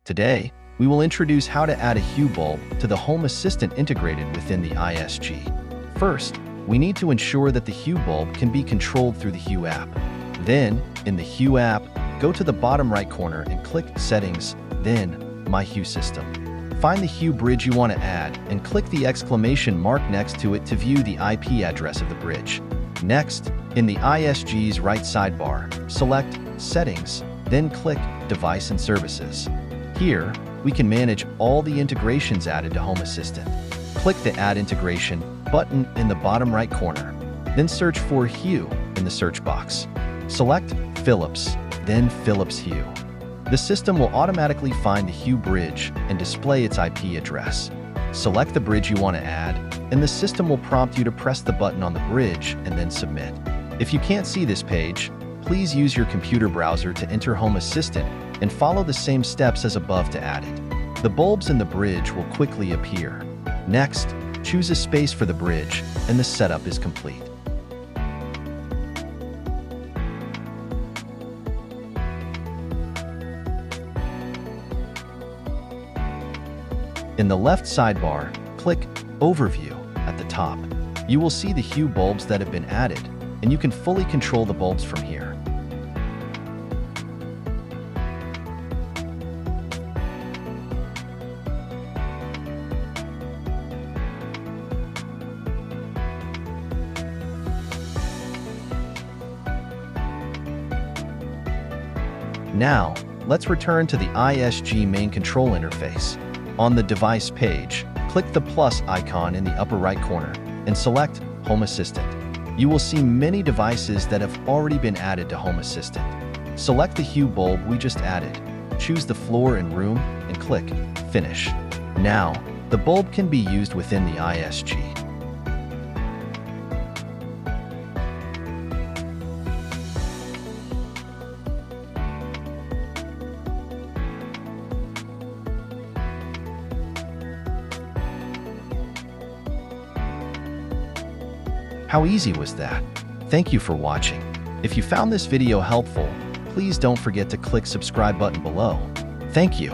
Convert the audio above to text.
Today, we will introduce how to add a Hue bulb to the Home Assistant integrated within the iSG. First, we need to ensure that the Hue bulb can be controlled through the Hue app. Then, in the Hue app, go to the bottom right corner and click Settings, then My Hue System. Find the Hue bridge you want to add and click the exclamation mark next to it to view the IP address of the bridge. Next, in the iSG's right sidebar, select Settings, then click Device and Services. Here, we can manage all the integrations added to Home Assistant. Click the Add Integration button in the bottom right corner, then search for Hue in the search box. Select Philips, then Philips Hue. The system will automatically find the Hue bridge and display its IP address. Select the bridge you want to add, and the system will prompt you to press the button on the bridge and then submit. If you can't see this page, please use your computer browser to enter Home Assistant and follow the same steps as above to add it. The bulbs in the bridge will quickly appear. Next, choose a space for the bridge, and the setup is complete. In the left sidebar, click Overview at the top. You will see the Hue bulbs that have been added, and you can fully control the bulbs from here. Now, let's return to the iSG main control interface. On the device page, click the plus icon in the upper right corner and select Home Assistant. You will see many devices that have already been added to Home Assistant. Select the Hue bulb we just added, choose the floor and room, and click Finish. Now, the bulb can be used within the iSG. How easy was that? Thank you for watching. If you found this video helpful, please don't forget to click subscribe button below. Thank you.